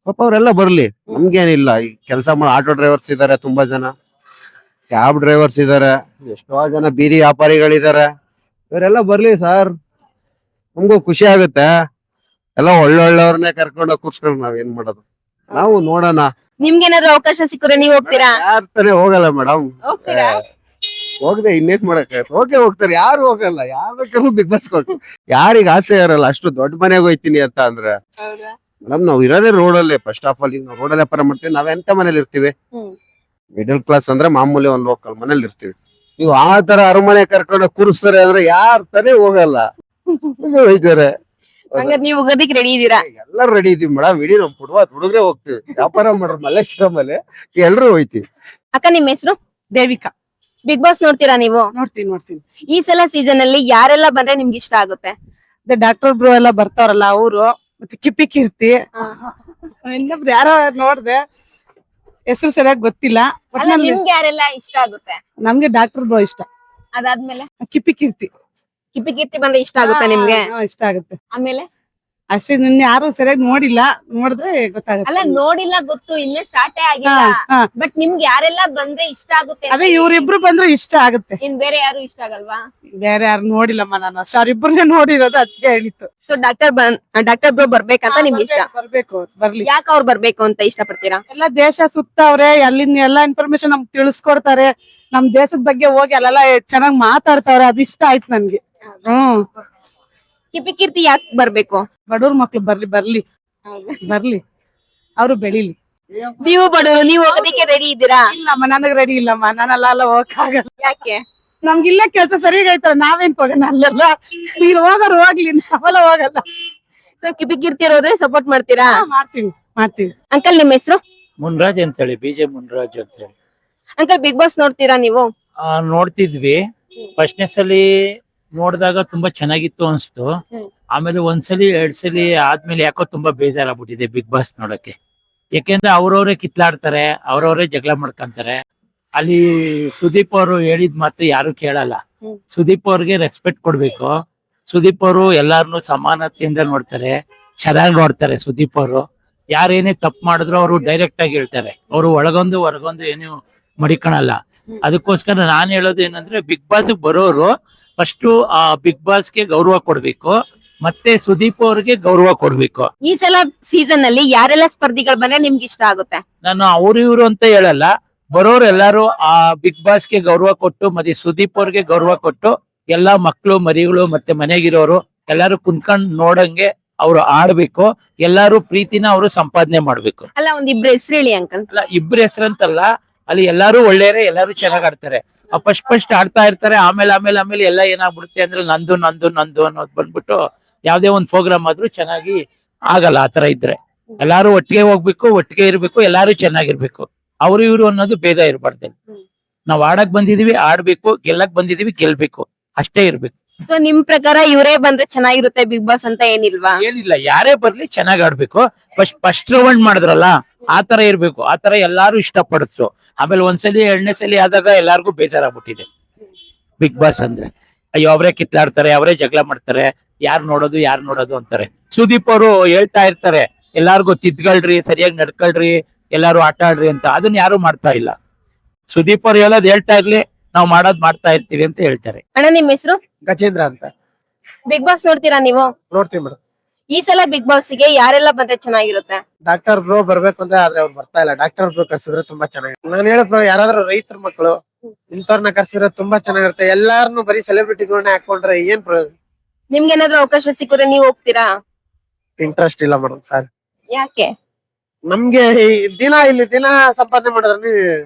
ಪಾಪ ಅವರೆಲ್ಲ ಬರ್ಲಿ, ನಮ್ಗೇನಿಲ್ಲ. ಈ ಕೆಲಸ ಮಾಡೋ ಆಟೋ ಡ್ರೈವರ್ಸ್ ಇದಾರೆ ತುಂಬಾ ಜನ, ಕ್ಯಾಬ್ ಡ್ರೈವರ್ಸ್ ಇದಾರೆ, ಎಷ್ಟೋ ಜನ ಬೀದಿ ವ್ಯಾಪಾರಿಗಳಿದಾರೆ. ಇವರೆಲ್ಲ ಬರ್ಲಿ ಸರ್, ನಮಗೂ ಖುಷಿ ಆಗುತ್ತೆ. ಎಲ್ಲ ಒಳ್ಳೊಳ್ಳೆಯವ್ರನ್ನೇ ಕರ್ಕೊಂಡು ಕೂರ್ಸ್ಕೊಂಡು ನಾವ್ ಏನ್ ಮಾಡೋದು, ನಾವು ನೋಡೋಣ. ನಿಮ್ಗೇನಾದ್ರು ಅವಕಾಶ ಸಿಕ್ಕರೆ ನೀವ್ ಹೋಗ್ತೀರಾ? ಯಾರ್ ತಾನೇ ಹೋಗಲ್ಲ ಮೇಡಮ್, ಹೋಗ್ತೀರಾ? ಹೋಗದೆ ಇನ್ನೇನ್ ಮಾಡಕ್, ಹೋಗ್ತಾರೆ, ಯಾರು ಹೋಗಲ್ಲ. ಯಾರು ಬೇಕಾದ್ರೂ ಬಿಗ್ ಬಾಸ್ ಕೊಟ್ಟು, ಯಾರಿಗ ಆಸೆ ಇರಲ್ಲ ಅಷ್ಟು ದೊಡ್ಡ ಮನೆಗೆ ಹೋಯ್ತೀನಿ ಅಂತ ಅಂದ್ರೆ. ಮೇಡಮ್ ನಾವ್ ಇರೋದೇ ರೋಡಲ್ಲೇ, ಫಸ್ಟ್ ಆಫ್ ಆಲ್ ನಾವು ರೋಡಲ್ಲೇ ವ್ಯಾಪಾರ ಮಾಡ್ತೀವಿ. ನಾವ್ ಎಂತ ಮನೇಲಿ ಇರ್ತೀವಿ? ಮಿಡಲ್ ಕ್ಲಾಸ್ ಅಂದ್ರೆ ಮಾಮೂಲಿ ಒಂದ್ ಲೋಕಲ್ ಮನೇಲಿ ಇರ್ತೀವಿ. ನೀವು ಆ ತರ ಅರಮನೆ ಕರ್ಕೊಂಡು ಕೂರಿಸ್ತಾರೆ ಅಂದ್ರೆ ಯಾರ್ ತಾನೇ ಹೋಗಲ್ಲ, ಹೋಯ್ತಾರೆ. ಹಂಗಾರೆ ನೀವು ಹೋಗೋದಿಕ್ ರೆಡಿ ಇದೀರಾ? ಎಲ್ಲರೂ ರೆಡಿ ಇದೀವಿ ಮೇಡಮ್, ಇಡೀ ನಮ್ ಹುಡುಗ್ರೆ ಹೋಗ್ತೀವಿ. ವ್ಯಾಪಾರ ಮಾಡ್ರ ಮಲ್ಲೇಶ್ವರಮಲ್ಲಿ ಎಲ್ರು ಹೋಯ್ತಿವಿ. ಅಕ್ಕ, ನಿಮ್ ಹೆಸರು? ದೇವಿಕಾ. ಬಿಗ್ ಬಾಸ್ ನೋಡ್ತೀರಾ ನೀವು? ನೋಡ್ತೀನಿ. ಈ ಸಲ ಸೀಸನ್ ಅಲ್ಲಿ ಯಾರೆಲ್ಲ ಬಂದ್ರೆ ನಿಮ್ಗೆ ಇಷ್ಟ ಆಗುತ್ತೆ? ಡಾಕ್ಟರ್ ಬ್ರೋ ಎಲ್ಲ ಬರ್ತಾವ್ರಲ್ಲ ಅವರು, ಮತ್ತೆ ಕಿಪ್ಪಿ ಕೀರ್ತಿ, ಇನ್ನೊಬ್ರು ಯಾರೋ ನೋಡ್ದೆ, ಹೆಸರು ಸರಿಯಾಗಿ ಗೊತ್ತಿಲ್ಲ. ಅಲ್ಲ, ನಿಮ್ಗೆ ಯಾರೆಲ್ಲ ಇಷ್ಟ ಆಗುತ್ತೆ? ನಮ್ಗೆ ಡಾಕ್ಟರ್ ಬ್ರೋ ಇಷ್ಟ. ಅದಾದ್ಮೇಲೆ ಕಿಪ್ಪಿ ಕೀರ್ತಿ ಕೀರ್ತಿ ಬಂದ್ರೆ ಇಷ್ಟ ಆಗುತ್ತೆ ನಿಮ್ಗೆ? ಇಷ್ಟ ಆಗುತ್ತೆ. ಆಮೇಲೆ ಅಷ್ಟೇ, ನಿನ್ನೆ ಯಾರು ಸರಿಯಾಗಿ ನೋಡಿಲ್ಲ, ನೋಡಿದ್ರೆ ಅಲ್ಲ, ಗೊತ್ತಾಗುತ್ತೆ. ನೋಡಿಲ್ಲ, ಗೊತ್ತು, ಇನ್ನೇ ಸ್ಟಾರ್ಟೇ ಆಗಿಲ್ಲ. ಹಾ. ಬಟ್ ನಿಮ್ಗೆ ಯಾರೆಲ್ಲ ಬಂದ್ರೆ ಇಷ್ಟ ಆಗುತ್ತೆ? ಅದೇ ಇವ್ರಿಬ್ರು ಬಂದ್ರೆ ಇಷ್ಟ ಆಗುತ್ತೆ. ಇನ್ ಬೇರೆ ಯಾರು ಇಷ್ಟ ಆಗಲ್ವಾ? ಬೇರೆ ಯಾರು ನೋಡಿಲ್ಲಮ್ಮ ನಾನು, ಅಷ್ಟೇ ಅವ್ರಿಬ್ರನ್ನೇ ನೋಡಿರೋದು, ಅದಕ್ಕೆ ಹೇಳಿತ್ತು. ಸೊ ಡಾಕ್ಟರ್ ಬ್ರೋ ಬರ್ಬೇಕಂತ ನಿಮ್ಗೆ ಇಷ್ಟ? ಬರ್ಬೇಕು, ಬರ್ಲಿ. ಯಾಕೆ ಅವ್ರು ಬರ್ಬೇಕು ಅಂತ ಇಷ್ಟಪಡ್ತೀರಾ? ಎಲ್ಲ ದೇಶ ಸುತ್ತವ್ರೆ, ಅಲ್ಲಿನ ಎಲ್ಲಾ ಇನ್ಫಾರ್ಮೇಶನ್ ನಮ್ಗೆ ತಿಳಿಸ್ಕೊಡ್ತಾರೆ. ನಮ್ ದೇಶದ ಬಗ್ಗೆ ಹೋಗಿ ಅಲ್ಲೆಲ್ಲ ಚೆನ್ನಾಗ್ ಮಾತಾಡ್ತಾವ್ರೆ, ಅದು ಇಷ್ಟ ಆಯ್ತು ನನ್ಗೆ. ಕೀರ್ತಿ ಯಾಕೆ ಬರ್ಬೇಕು? ಬಡವ್ರ ಮಕ್ಳು ಬರ್ಲಿ, ಅವ್ರು ಬೆಳಿಲಿ. ನೀವು ಬಡವರು, ನೀವು ಹೋಗೋದಿಕ್ಕೆ ರೆಡಿ ಇದ್ದೀರಾ? ಇಲ್ಲಮ್ಮ, ನನಗ್ ರೆಡಿ ಇಲ್ಲಮ್ಮ, ನಾನೆಲ್ಲ ಹೋಗಕ್ಕಾಗಲ್ಲ. ಯಾಕೆ? ನಮ್ಗಿಲ್ಲ ಕೆಲ್ಸ ಸರಿಯಾಗೈತಲ್ಲ, ನಾವೇನ್ ಹೋಗೋಣ ಅಲ್ಲೆಲ್ಲ. ನೀನ್ ಹೋಗೋರು ಹೋಗ್ಲಿ, ನಾವೆಲ್ಲ ಹೋಗಲ್ಲ. ಸೊ ಕೀರ್ತಿ ಅವ್ರೆ ಸಪೋರ್ಟ್ ಮಾಡ್ತೀರಾ? ಮಾಡ್ತೀವಿ. ಅಂಕಲ್, ನಿಮ್ ಹೆಸರು? ಮುನ್ರಾಜ್ ಅಂತೇಳಿ, ಬಿಜೆ ಮುನ್ರಾಜ್ ಅಂತೇಳಿ. ಅಂಕಲ್, ಬಿಗ್ ಬಾಸ್ ನೋಡ್ತೀರಾ ನೀವು? ನೋಡ್ತಿದ್ವಿ. ಫಸ್ಟ್ನೇ ಸಲಿ ನೋಡಿದಾಗ ತುಂಬಾ ಚೆನ್ನಾಗಿತ್ತು ಅನ್ಸ್ತು. ಆಮೇಲೆ ಒಂದ್ಸಲಿ ಎರಡ್ ಸಲಿ ಆದ್ಮೇಲೆ ಯಾಕೋ ತುಂಬಾ ಬೇಜಾರಾಗ್ಬಿಟ್ಟಿದೆ ಬಿಗ್ ಬಾಸ್ ನೋಡಕ್ಕೆ. ಯಾಕೆಂದ್ರೆ ಅವ್ರವ್ರೇ ಕಿತ್ಲಾಡ್ತಾರೆ, ಅವ್ರವ್ರೇ ಜಗಳ ಮಾಡ್ಕೊಂತಾರೆ. ಅಲ್ಲಿ ಸುದೀಪ್ ಅವರು ಹೇಳಿದ್ ಮಾತು ಯಾರು ಕೇಳಲ್ಲ. ಸುದೀಪ್ ಅವ್ರಿಗೆ ರೆಸ್ಪೆಕ್ಟ್ ಕೊಡ್ಬೇಕು. ಸುದೀಪ್ ಅವರು ಎಲ್ಲಾರನು ಸಮಾನತೆಯಿಂದ ನೋಡ್ತಾರೆ, ಚೆನ್ನಾಗಿ ನೋಡ್ತಾರೆ. ಸುದೀಪ್ ಅವರು ಯಾರೇನೇ ತಪ್ಪು ಮಾಡಿದ್ರು ಅವರು ಡೈರೆಕ್ಟ್ ಆಗಿ ಹೇಳ್ತಾರೆ. ಅವರು ಒಳಗೊಂದು ಹೊರಗೊಂದು ಏನು ಮಡಿಕಣಲ್ಲ. ಅದಕ್ಕೋಸ್ಕರ ನಾನ್ ಹೇಳೋದು ಏನಂದ್ರೆ, ಬಿಗ್ ಬಾಸ್ ಬರೋರು ಫಸ್ಟ್ ಆ ಬಿಗ್ ಬಾಸ್ಗೆ ಗೌರವ ಕೊಡ್ಬೇಕು, ಮತ್ತೆ ಸುದೀಪ್ ಅವ್ರಿಗೆ ಗೌರವ ಕೊಡ್ಬೇಕು. ಈ ಸಲ ಸೀಸನ್ ಅಲ್ಲಿ ಯಾರೆಲ್ಲ ಸ್ಪರ್ಧಿಗಳು ಬಂದ್ರೆ ನಿಮ್ಗೆ ಇಷ್ಟ ಆಗುತ್ತೆ? ನಾನು ಅವ್ರು ಇವ್ರು ಅಂತ ಹೇಳಲ್ಲ, ಬರೋರು ಎಲ್ಲಾರು ಆ ಬಿಗ್ ಬಾಸ್ಗೆ ಗೌರವ ಕೊಟ್ಟು, ಮತ್ತೆ ಸುದೀಪ್ ಅವ್ರಿಗೆ ಗೌರವ ಕೊಟ್ಟು, ಎಲ್ಲಾ ಮಕ್ಳು ಮರಿಗಳು ಮತ್ತೆ ಮನೆಗಿರೋರು ಎಲ್ಲಾರು ಕುಂತ್ಕೊಂಡ್ ನೋಡಂಗೆ ಅವ್ರು ಆಡ್ಬೇಕು. ಎಲ್ಲಾರು ಪ್ರೀತಿನ ಅವರು ಸಂಪಾದನೆ ಮಾಡ್ಬೇಕು. ಅಲ್ಲ, ಒಂದಿಬ್ರು ಹೆಸರು ಹೇಳಿ ಅಂಕಲ್. ಅಲ್ಲ, ಇಬ್ರು ಹೆಸರಂತಲ್ಲ, ಅಲ್ಲಿ ಎಲ್ಲಾರು ಒಳ್ಳೆಯರೆ, ಎಲ್ಲಾರು ಚೆನ್ನಾಗ್ ಆಡ್ತಾರೆ. ಫಸ್ಟ್ ಆಡ್ತಾ ಇರ್ತಾರೆ. ಆಮೇಲೆ ಎಲ್ಲ ಏನಾಗ್ಬಿಡುತ್ತೆ ಅಂದ್ರೆ ನಂದು ಅನ್ನೋದು ಬಂದ್ಬಿಟ್ಟು ಯಾವ್ದೇ ಒಂದ್ ಪ್ರೋಗ್ರಾಮ್ ಆದ್ರೂ ಚೆನ್ನಾಗಿ ಆಗಲ್ಲ. ಆತರ ಇದ್ರೆ ಎಲ್ಲಾರು ಒಟ್ಟಿಗೆ ಹೋಗ್ಬೇಕು, ಒಟ್ಟಿಗೆ ಇರ್ಬೇಕು, ಎಲ್ಲಾರು ಚೆನ್ನಾಗಿರ್ಬೇಕು. ಅವ್ರು ಇವ್ರು ಅನ್ನೋದು ಭೇದ ಇರ್ಬಾರ್ದು. ನಾವ್ ಆಡಕ್ ಬಂದಿದೀವಿ, ಆಡ್ಬೇಕು, ಗೆಲ್ಲಕ್ ಬಂದಿದೀವಿ, ಗೆಲ್ಬೇಕು, ಅಷ್ಟೇ ಇರ್ಬೇಕು. ಸೊ ನಿಮ್ ಪ್ರಕಾರ ಇವರೇ ಬಂದ್ರೆ ಚೆನ್ನಾಗಿರುತ್ತೆ ಬಿಗ್ ಬಾಸ್ ಅಂತ ಏನಿಲ್ವಾ? ಏನಿಲ್ಲ, ಯಾರೇ ಬರ್ಲಿ ಚೆನ್ನಾಗ್ ಆಡ್ಬೇಕು. ಫಸ್ಟ್ ರೌಂಡ್ ಮಾಡಿದ್ರಲ್ಲ, ಆತರ ಇರ್ಬೇಕು. ಆತರ ಎಲ್ಲಾರು ಇಷ್ಟಪಡಿಸ್ರು. ಆಮೇಲೆ ಒಂದ್ಸಲಿ ಎರಡನೇ ಸಲಿ ಆದಾಗ ಎಲ್ಲಾರ್ಗು ಬೇಜಾರಾಗ್ಬಿಟ್ಟಿದೆ ಬಿಗ್ ಬಾಸ್ ಅಂದ್ರೆ. ಅಯ್ಯೋ, ಅವರೇ ಕಿತ್ಲಾಡ್ತಾರೆ, ಅವರೇ ಜಗಳ ಮಾಡ್ತಾರೆ, ಯಾರು ನೋಡೋದು ಅಂತಾರೆ. ಸುದೀಪ್ ಅವರು ಹೇಳ್ತಾ ಇರ್ತಾರೆ ಎಲ್ಲಾರ್ಗು ತಿದ್ಕೊಳ್ರಿ, ಸರಿಯಾಗಿ ನಡ್ಕೊಳ್ರಿ, ಎಲ್ಲಾರು ಆಟ ಆಡ್ರಿ ಅಂತ. ಅದನ್ನ ಯಾರು ಮಾಡ್ತಾ ಇಲ್ಲ. ಸುದೀಪ್ ಅವ್ರು ಹೇಳೋದ್ ಹೇಳ್ತಾ ಇರ್ಲಿ, ನಾವ್ ಮಾಡ್ತಾ ಇರ್ತೀವಿ ಅಂತ ಹೇಳ್ತಾರೆ. ಅಣ್ಣ, ನಿಮ್ ಹೆಸರು? ಗಜೇಂದ್ರ ಅಂತ. ಬಿಗ್ ಬಾಸ್ ನೋಡ್ತೀರಾ ನೀವು? ನೋಡ್ತೀವಿ ಮೇಡಮ್. ಈ ಸಲ ಬಿಗ್ ಬಾಸ್ ಗೆ ಯಾರೆಲ್ಲ ಬಂದ್ರೆ ಚೆನ್ನಾಗಿರುತ್ತೆ? ಡಾಕ್ಟರ್ ಬ್ರೋ ಬರ್ಬೇಕು ಅಂತ, ಆದ್ರೆ ಅವ್ರು ಬರ್ತಾ ಇಲ್ಲ. ಡಾಕ್ಟರ್ ಬ್ರೋ ಕರ್ಸಿದ್ರೆ ತುಂಬಾ ಚೆನ್ನಾಗಿ. ನಾನು ಹೇಳೋ ಬ್ರೋ, ಯಾರಾದ್ರೂ ರೈತರ ಮಕ್ಕಳು ಇಂಥವ್ರನ್ನ ಕರ್ಸಿದ್ರೆ ತುಂಬಾ ಚೆನ್ನಾಗಿರುತ್ತೆ. ಎಲ್ಲಾರನು ಬರೀ ಸೆಲೆಬ್ರಿಟಿಗಳನ್ನ ಹಾಕೊಂಡ್ರೆ ಏನ್ ಪ್ರಯೋಜನ? ನಿಮ್ಗೆ ಏನಾದ್ರು ಅವಕಾಶ ಸಿಕ್ಕರೆ ನೀವು ಹೋಗ್ತೀರಾ? ಇಂಟ್ರೆಸ್ಟ್ ಇಲ್ಲ ಮೇಡಮ್ ಸರ್. ಯಾಕೆ? ನಮ್ಗೆ ಇಲ್ಲಿ ದಿನ ಸಂಪಾದನೆ ಮಾಡಿದ್ರೆ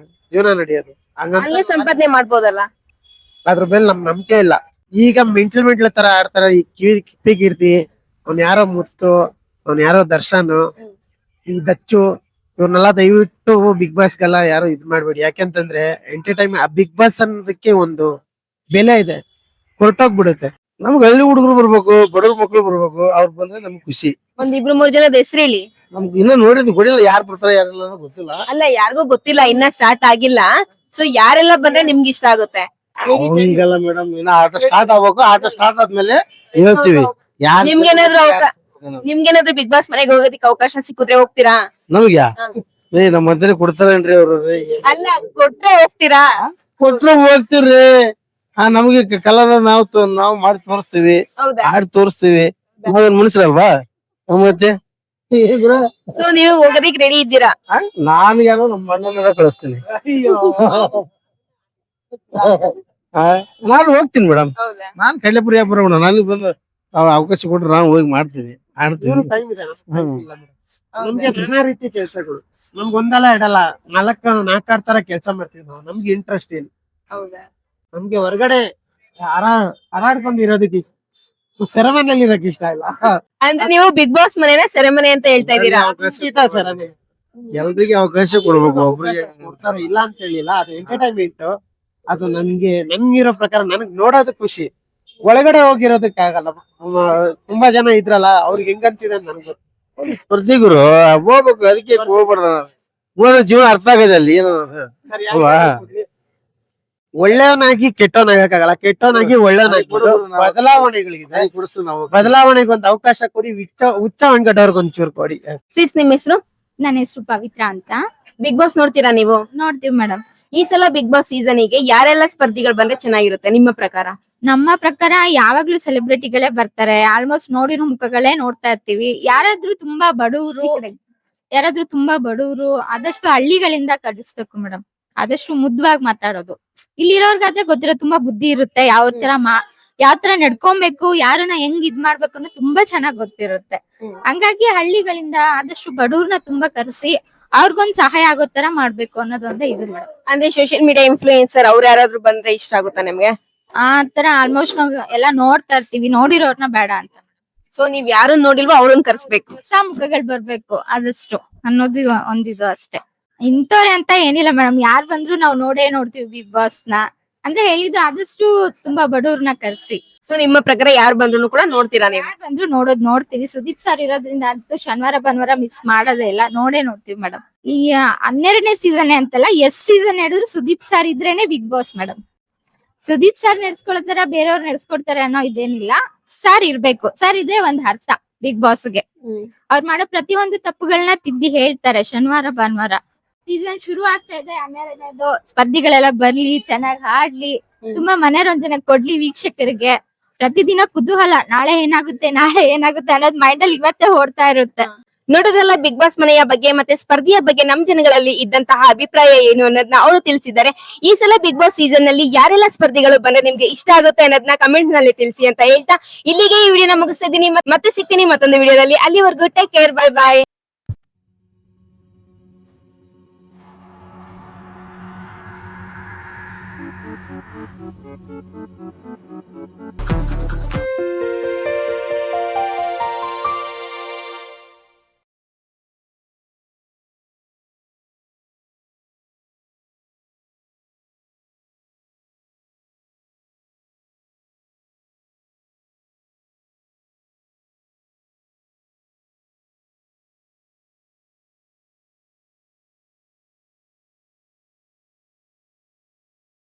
ಜೀವನ ನಡೆಯೋದು. ಅಲ್ಲೇ ಹಂಗಂತ ಸಂಪಾದನೆ ಮಾಡ್ಬೋದಲ್ಲ? ಅದ್ರ ಮೇಲೆ ನಮ್ ನಂಬಿಕೆ ಇಲ್ಲ. ಈಗ ಮೆಂಟ್ಲ್ ತರ ಆಡ್ತಾರೆ. ಈ ಕಿಪ್ಪಿ ಕೀರ್ತಿ, ಅವ್ನ್ ಯಾರೋ ಮುತ್ತು, ಅವ್ನ್ ಯಾರೋ ದರ್ಶನ್, ಈ ದಚ್ಚು, ಇವ್ರನ್ನೆಲ್ಲ ದಯವಿಟ್ಟು ಬಿಗ್ ಬಾಸ್ಗೆಲ್ಲ ಯಾರು ಇದ್ ಮಾಡ್ಬೇಡಿ. ಯಾಕೆಂತಂದ್ರೆ ಎಂಟರ್ಟೈನ್ಮೆಂಟ್ ಬಿಗ್ ಬಾಸ್ ಅನ್ನೋದಕ್ಕೆ ಒಂದು ಬೆಲೆ ಇದೆ, ಹೊರಟೋಗ್ಬಿಡುತ್ತೆ. ನಮ್ಗೆ ಹಳ್ಳಿ ಹುಡುಗರು ಬರ್ಬೇಕು, ಬಡವ್ರ ಮಕ್ಳು ಬರ್ಬೇಕು, ಅವ್ರು ಬಂದ್ರೆ ನಮ್ಗೆ ಖುಷಿ. ಒಂದ್ ಇಬ್ರು ಮೂರ್ ಜನದ ಹೆಸರು ಹೇಳಿ. ನಮ್ಗೆ ಇನ್ನ ನೋಡಿದ್ ಗೊತ್ತಿಲ್ಲ, ಯಾರು ಬರ್ತಾರೆ ಯಾರೆಲ್ಲ ಗೊತ್ತಿಲ್ಲ. ಅಲ್ಲ ಯಾರಿಗೂ ಗೊತ್ತಿಲ್ಲ, ಇನ್ನ ಸ್ಟಾರ್ಟ್ ಆಗಿಲ್ಲ. ಸೊ ಯಾರೆಲ್ಲ ಬಂದ್ರೆ ನಿಮ್ಗೆ ಇಷ್ಟ ಆಗುತ್ತೆ? ಹಿಂಗಲ್ಲ ಮೇಡಮ್, ಇನ್ನ ಆಟ ಸ್ಟಾರ್ಟ್ ಆಗ್ಬೇಕು. ಆಟ ಸ್ಟಾರ್ಟ್ ಆದ್ಮೇಲೆ ಹೇಳ್ತೀವಿ. ನಿಮ್ಗೇನಾದ್ರೂ ಬಿಗ್ ಬಾಸ್ ಮನೆಗೆ ಹೋಗೋದಕ್ಕೆ ಅವಕಾಶ ಸಿಕ್ಕಿದ್ರೆ ಹೋಗ್ತೀರಾ? ನಮ್ಗ್ಯಾ ನಮ್ಮ ಮಧ್ಯೆ ಕೊಡ್ತಾರೇನ್ರಿ ಅವ್ರು? ಅಲ್ಲ ಕೊಟ್ರೆ ಹೋಗ್ತೀರಾ? ಕೊಟ್ರು ಹೋಗ್ತಿವ್ರಿ. ನಮ್ಗೆ ಕಲರ್ ನಾವು ಮಾಡಿ ತೋರಿಸ್ತೀವಿ, ಹೌದಾ? ಆಡಿ ತೋರಿಸ್ತೀವಿ. ನಾವೇನ್ ಮನುಷ್ಯರಲ್ವಾ ಮತ್ತೆ? ಸೊ ನೀವು ಹೋಗೋದಿಕ್ ರೆಡಿ ಇದ್ದೀರಾ? ನಾನ್ಗೇನೋ ನಮ್ಮ ಅಣ್ಣನ ಕಳಿಸ್ತೀನಿ. ನಾನು ಹೋಗ್ತೀನಿ ಮೇಡಮ್. ನಾನ್ ಕೈಲೇಪುರಿ ಬರೋಣ. ನನಗೆ ಬಂದು ಅವಕಾಶ ಕೊಟ್ರೆ ನಾನು ಹೋಗಿ ಮಾಡ್ತೀನಿ, ಆಡ್ತೀನಿ. ನಮ್ಗೆ ನಾನಾ ರೀತಿ ಕೆಲ್ಸಗಳು, ನಮ್ಗೆ ಒಂದಲ್ಲ ಎರಡಲ್ಲ ನಾಲ್ಕು ತರ ಕೆಲ್ಸ ಮಾಡ್ತೀವಿ ನಾವು. ನಮ್ಗೆ ಇಂಟ್ರೆಸ್ಟ್ ಏನು, ನಮ್ಗೆ ಹೊರಗಡೆ ಹರಾಡ್ಕೊಂಡು ಇರೋದಕ್ಕೆ, ಸೆರೆಮನೆಯಲ್ಲಿ ಇರಕ್ ಇಷ್ಟ ಇಲ್ಲ. ಅಂದ್ರೆ ನೀವು ಬಿಗ್ ಬಾಸ್ ಮನೆನ ಸೆರೆಮನೆ ಅಂತ ಹೇಳ್ತಾ ಇದ್ದೀರಾ? ಸೆರೆಮನೆ ಎಲ್ರಿಗೆ ಅವಕಾಶ ಕೊಡ್ಬೇಕು, ಒಬ್ರಿಗೆ ಕೊಡ್ತಾರೆ ಇಲ್ಲ ಅಂತ ಹೇಳಿಲ್ಲ. ಅದು ಎಂಟರ್ಟೈನ್ಮೆಂಟ್. ಅದು ನನ್ಗಿರೋ ಪ್ರಕಾರ ನನಗ್ ನೋಡೋದು ಖುಷಿ. ಒಳಗಡೆ ಹೋಗಿರೋದಕ್ಕೆ ಆಗಲ್ಲ. ತುಂಬಾ ಜನ ಇದ್ರಲ್ಲ, ಅವ್ರಿಗೆ ಹೆಂಗ್ ಅನ್ಸಿದೆ ನನ್ಗೆ ಸ್ಪರ್ಧಿಗರು ಹೋಗ್ಬೇಕು. ಅದಕ್ಕೆ ಹೋಗ್ಬಾರ್ದ, ಹೋದ್ರೆ ಜೀವನ ಅರ್ಥ ಆಗದೆ ಅಲ್ಲಿ ಏನೋ ಅಲ್ವಾ? ಒಳ್ಳೆಯವನಾಗಿ ಕೆಟ್ಟವನಾಗಕ್ಕಾಗಲ್ಲ, ಕೆಟ್ಟವನಾಗಿ ಒಳ್ಳೆಯವನಾಗ್ಬೋದು. ಬದಲಾವಣೆಗಳಿಗಿದೆ, ಬದಲಾವಣೆಗೆ ಒಂದು ಅವಕಾಶ ಕೊಡಿ. ಹುಚ್ಚ ವೆಂಕಟವ್ರಿಗೆ ಒಂಚೂರು ಕೊಡಿ. ಸಿಸ್, ನಿಮ್ ಹೆಸರು? ನನ್ನ ಹೆಸರು ಪವಿತ್ರ ಅಂತ. ಬಿಗ್ ಬಾಸ್ ನೋಡ್ತೀರಾ ನೀವು? ನೋಡ್ತೀವಿ ಮೇಡಮ್. ಈ ಸಲ ಬಿಗ್ ಬಾಸ್ ಸೀಸನ್ ಗೆ ಯಾರೆಲ್ಲ ಸ್ಪರ್ಧಿಗಳು ಬಂದ್ರೆ ಚೆನ್ನಾಗಿರುತ್ತೆ ನಿಮ್ಮ ಪ್ರಕಾರ? ನಮ್ಮ ಪ್ರಕಾರ ಯಾವಾಗ್ಲೂ ಸೆಲೆಬ್ರಿಟಿಗಳೇ ಬರ್ತಾರೆ. ಆಲ್ಮೋಸ್ಟ್ ನೋಡಿರೋ ಮುಖಗಳೇ ನೋಡ್ತಾ ಇರ್ತೀವಿ. ಯಾರಾದ್ರೂ ತುಂಬಾ ಬಡವರು ಆದಷ್ಟು ಹಳ್ಳಿಗಳಿಂದ ಕಳಿಸ್ಬೇಕು ಮೇಡಮ್. ಆದಷ್ಟು ಮುದ್ವಾಗಿ ಮಾತಾಡೋದು. ಇಲ್ಲಿರೋರ್ಗಾದ್ರೆ ಗೊತ್ತಿರೋ ತುಂಬಾ ಬುದ್ಧಿ ಇರುತ್ತೆ, ಯಾವ ತರ ನಡ್ಕೊಬೇಕು, ಯಾರನ್ನ ಹೆಂಗ್ ಇದ್ ಮಾಡ್ಬೇಕು ಅನ್ನೋ ತುಂಬಾ ಚೆನ್ನಾಗ್ ಗೊತ್ತಿರುತ್ತೆ. ಹಂಗಾಗಿ ಹಳ್ಳಿಗಳಿಂದ ಆದಷ್ಟು ಬಡವ್ರನ್ನ ತುಂಬಾ ಕರೆಸಿ ಅವ್ರಿಗೊಂದ್ ಸಹಾಯ ಆಗೋ ತರ ಮಾಡ್ಬೇಕು ಅನ್ನೋದೊಂದೇ ಇದು ಮೇಡಮ್. ಅಂದ್ರೆ ಸೋಷಿಯಲ್ ಮೀಡಿಯಾ ಇನ್ಫ್ಲೂಯೆನ್ಸರ್ ಅವ್ರು ಯಾರಾದ್ರೂ ಬಂದ್ರೆ ಇಷ್ಟ ಆಗುತ್ತಾ ನಿಮ್ಗೆ? ಆ ತರ ಆಲ್ಮೋಸ್ಟ್ ನಾವ್ ಎಲ್ಲಾ ನೋಡ್ತಾ ಇರ್ತೀವಿ, ನೋಡಿರೋರ್ನ ಬೇಡ ಅಂತ. ಸೊ ನೀವ್ ಯಾರನ್ನ ನೋಡಿಲ್ವೋ ಅವ್ರನ್ನ ಕರ್ಸ್ಬೇಕು, ಹೊಸ ಮುಖಗಳು ಬರ್ಬೇಕು ಆದಷ್ಟು ಅನ್ನೋದು ಒಂದಿದು ಅಷ್ಟೇ. ಇಂಥವ್ರೆ ಅಂತ ಏನಿಲ್ಲ ಮೇಡಮ್, ಯಾರ್ ಬಂದ್ರು ನಾವ್ ನೋಡ್ತೀವಿ ಬಿಗ್ ಬಾಸ್ ನ. ಅಂದ್ರೆ ಹೇಳಿದ್ದು ಆದಷ್ಟು ತುಂಬಾ ಬಡವ್ರನ್ನ ಕರ್ಸಿ. ಸೊ ನಿಮ್ಮ ಪ್ರಕಾರ ಯಾರು ಬಂದ್ರು ಕೂಡ ನೋಡ್ತೀರಾ ನೀವು? ಯಾರ್ ಬಂದ್ರು ನೋಡ್ತೀವಿ. ಸುದೀಪ್ ಸರ್ ಇರೋದ್ರಿಂದ ಅಂತೂ ಶನಿವಾರ ಭಾನುವಾರ ಮಿಸ್ ಮಾಡೋದೇ ಇಲ್ಲ, ನೋಡ್ತೀವಿ ಮೇಡಮ್. ಈ 12ನೇ ಸೀಸನ್ ಅಂತಲ್ಲ, ಸೀಸನ್ ಹೇಳಿದ್ರು ಸುದೀಪ್ ಸರ್ ಇದ್ರೇನೆ Bigg Boss madam. Sudeep sir ನಡ್ಸ್ಕೊಳ್ತಾರ, ಬೇರೆಯವ್ರು ನಡ್ಸ್ಕೊಡ್ತಾರೆ ಅನ್ನೋ ಇದೇನಿಲ್ಲ. ಸರ್ ಇರ್ಬೇಕು, ಸರ್ ಇದ್ರೆ ಒಂದ್ ಅರ್ಥ ಬಿಗ್ ಬಾಸ್ಗೆ. ಅವ್ರು ಮಾಡೋ ಪ್ರತಿಯೊಂದು ತಪ್ಪುಗಳನ್ನ ತಿದ್ದಿ ಹೇಳ್ತಾರೆ ಶನಿವಾರ ಭಾನುವಾರ. ಸೀಸನ್ ಶುರು ಆಗ್ತಾ ಇದೆ, 12ನೇದು. ಸ್ಪರ್ಧಿಗಳೆಲ್ಲ ಬರ್ಲಿ, ಚೆನ್ನಾಗ್ ಹಾಡ್ಲಿ, ತುಂಬಾ ಮನೋರಂಜನೆ ಕೊಡ್ಲಿ ವೀಕ್ಷಕರಿಗೆ. ಪ್ರತಿದಿನ ಕುತೂಹಲ, ನಾಳೆ ಏನಾಗುತ್ತೆ ಅನ್ನೋದು ಮೈಂಡ್ ಅಲ್ಲಿ ಇವತ್ತೇ ಓಡ್ತಾ ಇರುತ್ತೆ. ನೋಡೋದಲ್ಲ ಬಿಗ್ ಬಾಸ್ ಮನೆಯ ಬಗ್ಗೆ ಮತ್ತೆ ಸ್ಪರ್ಧೆಯ ಬಗ್ಗೆ ನಮ್ ಜನಗಳಲ್ಲಿ ಇದ್ದಂತಹ ಅಭಿಪ್ರಾಯ ಏನು ಅನ್ನೋದನ್ನ ಅವರು ತಿಳಿಸಿದ್ದಾರೆ. ಈ ಸಲ ಬಿಗ್ ಬಾಸ್ ಸೀಸನ್ ನಲ್ಲಿ ಯಾರೆಲ್ಲ ಸ್ಪರ್ಧಿಗಳು ಬಂದ್ರೆ ನಿಮ್ಗೆ ಇಷ್ಟ ಆಗುತ್ತೆ ಅನ್ನೋದನ್ನ ಕಮೆಂಟ್ ನಲ್ಲಿ ತಿಳಿಸಿ ಅಂತ ಹೇಳ್ತಾ ಇಲ್ಲಿಗೆ ಈ ವಿಡಿಯೋನ ಮುಗಿಸ್ತಾ ಇದ್ದೀನಿ. ಮತ್ತೆ ಸಿಗ್ತೀನಿ ಮತ್ತೊಂದು ವಿಡಿಯೋದಲ್ಲಿ. ಅಲ್ಲಿವರೆಗೂ ಟೇಕ್ ಕೇರ್, ಬೈ ಬಾಯ್.